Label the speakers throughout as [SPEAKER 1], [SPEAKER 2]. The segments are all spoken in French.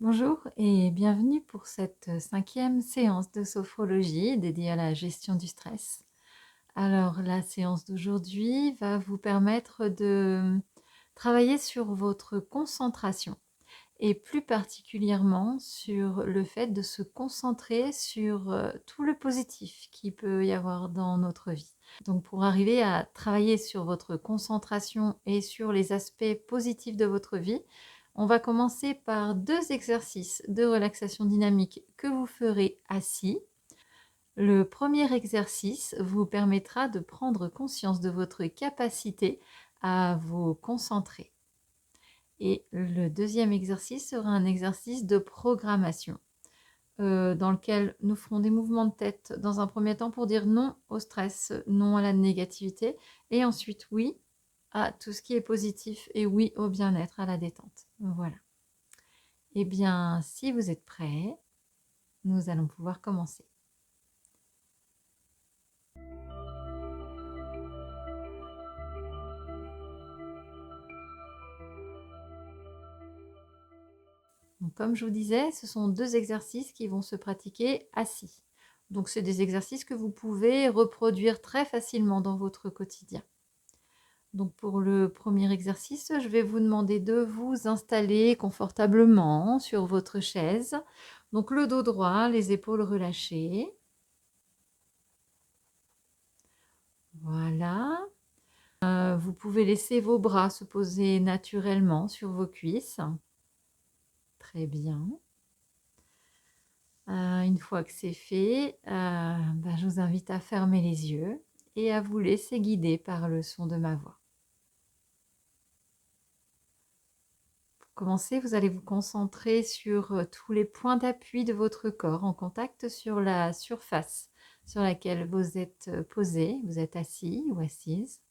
[SPEAKER 1] Bonjour et bienvenue pour cette cinquième séance de sophrologie dédiée à la gestion du stress. Alors la séance d'aujourd'hui va vous permettre de travailler sur votre concentration et plus particulièrement sur le fait de se concentrer sur tout le positif qu'il peut y avoir dans notre vie. Donc pour arriver à travailler sur votre concentration et sur les aspects positifs de votre vie, on va commencer par 2 exercices de relaxation dynamique que vous ferez assis. Le premier exercice vous permettra de prendre conscience de votre capacité à vous concentrer. Et le deuxième exercice sera un exercice de programmation, dans lequel nous ferons des mouvements de tête dans un premier temps pour dire non au stress, non à la négativité, et ensuite oui à tout ce qui est positif et oui au bien-être, à la détente. Voilà. Eh bien, si vous êtes prêts, nous allons pouvoir commencer. Donc, comme je vous disais, ce sont 2 exercices qui vont se pratiquer assis. Donc, c'est des exercices que vous pouvez reproduire très facilement dans votre quotidien. Donc, pour le premier exercice, je vais vous demander de vous installer confortablement sur votre chaise. Donc, le dos droit, les épaules relâchées. Voilà. Vous pouvez laisser vos bras se poser naturellement sur vos cuisses. Très bien. Une fois que c'est fait, je vous invite à fermer les yeux et à vous laisser guider par le son de ma voix. Pour commencer, vous allez vous concentrer sur tous les points d'appui de votre corps en contact sur la surface sur laquelle vous êtes posé, vous êtes assis ou assise.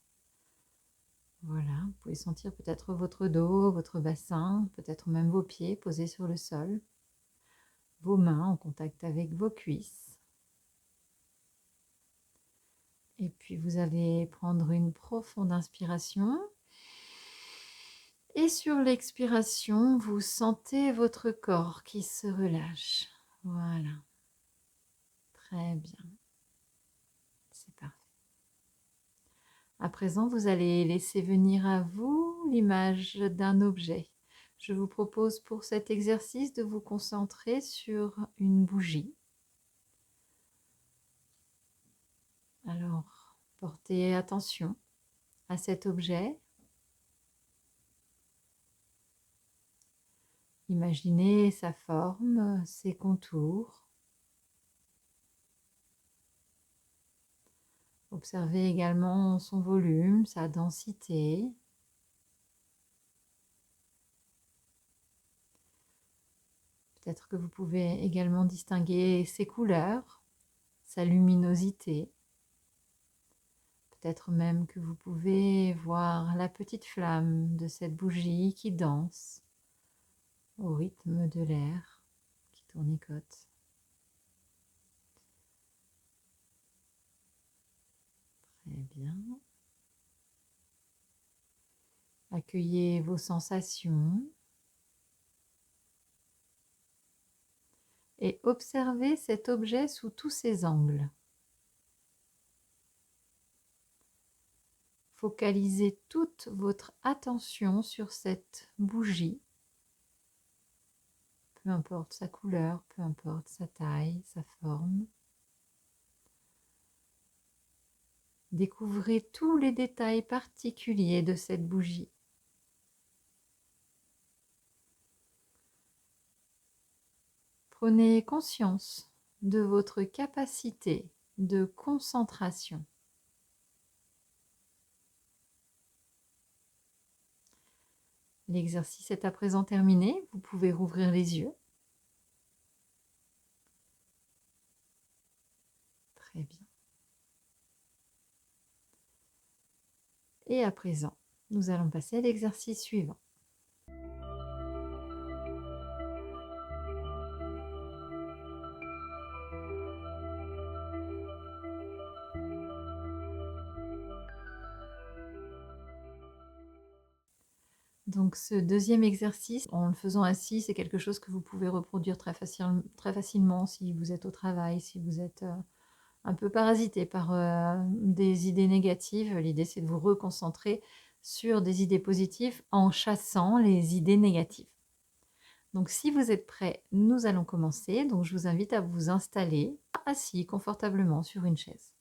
[SPEAKER 1] Voilà, vous pouvez sentir peut-être votre dos, votre bassin, peut-être même vos pieds posés sur le sol, vos mains en contact avec vos cuisses. Et puis vous allez prendre une profonde inspiration. Et sur l'expiration, vous sentez votre corps qui se relâche. Voilà. Très bien. C'est parfait. À présent, vous allez laisser venir à vous l'image d'un objet. Je vous propose pour cet exercice de vous concentrer sur une bougie. Alors, portez attention à cet objet. Imaginez sa forme, ses contours. Observez également son volume, sa densité. Peut-être que vous pouvez également distinguer ses couleurs, sa luminosité. Peut-être même que vous pouvez voir la petite flamme de cette bougie qui danse au rythme de l'air qui tournicote. Très bien. Accueillez vos sensations et observez cet objet sous tous ses angles. Focalisez toute votre attention sur cette bougie. Peu importe sa couleur, peu importe sa taille, sa forme. Découvrez tous les détails particuliers de cette bougie. Prenez conscience de votre capacité de concentration. L'exercice est à présent terminé, vous pouvez rouvrir les yeux. Très bien. Et à présent, nous allons passer à l'exercice suivant. Donc ce deuxième exercice, en le faisant assis, c'est quelque chose que vous pouvez reproduire très facilement si vous êtes au travail, si vous êtes un peu parasité par des idées négatives. L'idée, c'est de vous reconcentrer sur des idées positives en chassant les idées négatives. Donc si vous êtes prêts, nous allons commencer. Donc je vous invite à vous installer assis confortablement sur une chaise.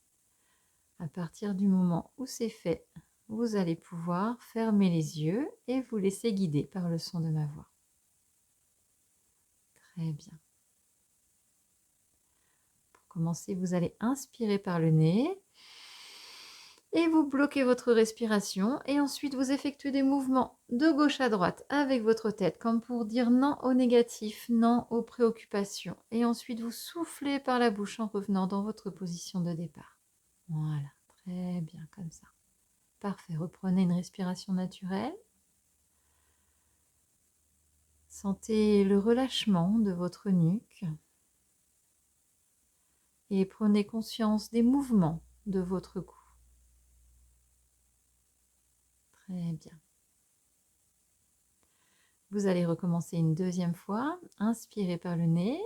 [SPEAKER 1] À partir du moment où c'est fait, vous allez pouvoir fermer les yeux et vous laisser guider par le son de ma voix. Très bien. Pour commencer, vous allez inspirer par le nez et vous bloquez votre respiration et ensuite vous effectuez des mouvements de gauche à droite avec votre tête comme pour dire non au négatif, non aux préoccupations. Et ensuite vous soufflez par la bouche en revenant dans votre position de départ. Voilà, très bien comme ça. Parfait, reprenez une respiration naturelle. Sentez le relâchement de votre nuque et prenez conscience des mouvements de votre cou. Très bien. Vous allez recommencer une deuxième fois. Inspirez par le nez.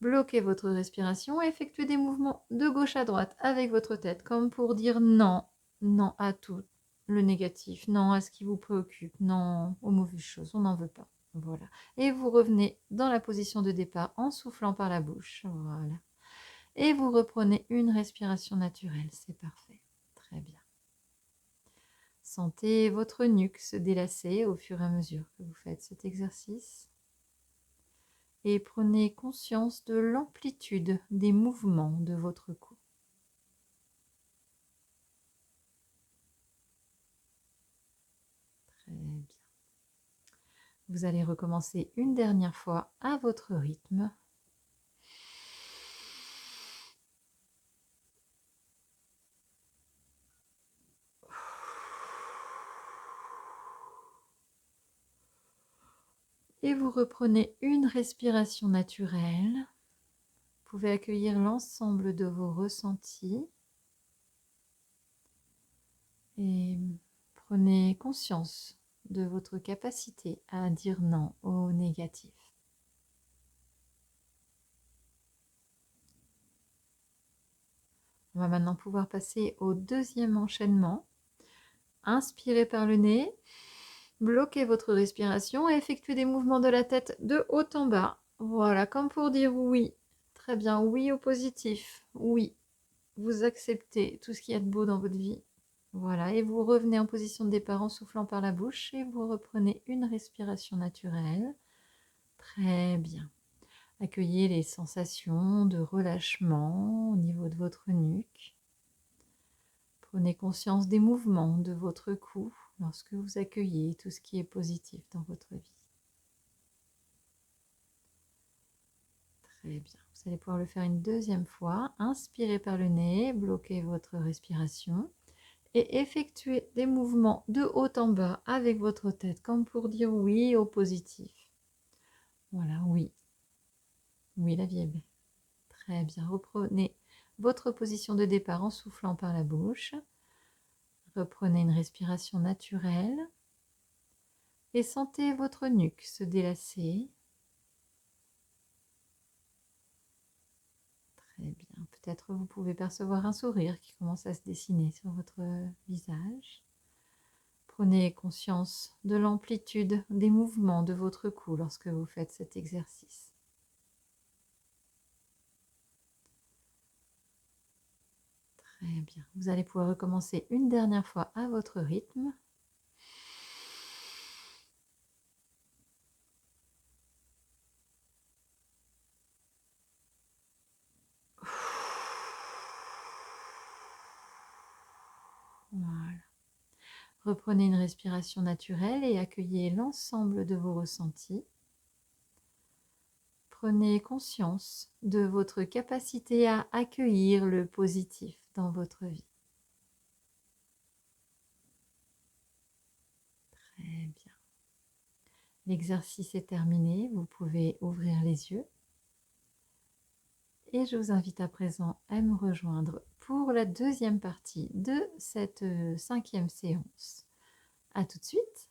[SPEAKER 1] Bloquez votre respiration et effectuez des mouvements de gauche à droite avec votre tête, comme pour dire non, non à tout le négatif, non à ce qui vous préoccupe, non aux mauvaises choses, on n'en veut pas. Voilà. Et vous revenez dans la position de départ en soufflant par la bouche. Voilà. Et vous reprenez une respiration naturelle, c'est parfait. Très bien. Sentez votre nuque se délasser au fur et à mesure que vous faites cet exercice. Et prenez conscience de l'amplitude des mouvements de votre cou. Très bien. Vous allez recommencer une dernière fois à votre rythme. Et vous reprenez une respiration naturelle. Vous pouvez accueillir l'ensemble de vos ressentis. Et prenez conscience de votre capacité à dire non au négatif. On va maintenant pouvoir passer au deuxième enchaînement. Inspirez par le nez, bloquez votre respiration et effectuez des mouvements de la tête de haut en bas. Voilà, comme pour dire oui. Très bien, oui au positif. Oui, vous acceptez tout ce qu'il y a de beau dans votre vie. Voilà, et vous revenez en position de départ en soufflant par la bouche et vous reprenez une respiration naturelle. Très bien. Accueillez les sensations de relâchement au niveau de votre nuque. Prenez conscience des mouvements de votre cou lorsque vous accueillez tout ce qui est positif dans votre vie. Très bien. Vous allez pouvoir le faire une deuxième fois. Inspirez par le nez, bloquez votre respiration et effectuez des mouvements de haut en bas avec votre tête, comme pour dire oui au positif. Voilà, oui. Oui, la vie est belle. Très bien. Reprenez votre position de départ en soufflant par la bouche. Reprenez une respiration naturelle et sentez votre nuque se délasser. Très bien. Peut-être vous pouvez percevoir un sourire qui commence à se dessiner sur votre visage. Prenez conscience de l'amplitude des mouvements de votre cou lorsque vous faites cet exercice. Très bien. Vous allez pouvoir recommencer une dernière fois à votre rythme. Voilà. Reprenez une respiration naturelle et accueillez l'ensemble de vos ressentis. Prenez conscience de votre capacité à accueillir le positif dans votre vie. Très bien. L'exercice est terminé, vous pouvez ouvrir les yeux. Et je vous invite à présent à me rejoindre pour la deuxième partie de cette 5e séance. À tout de suite.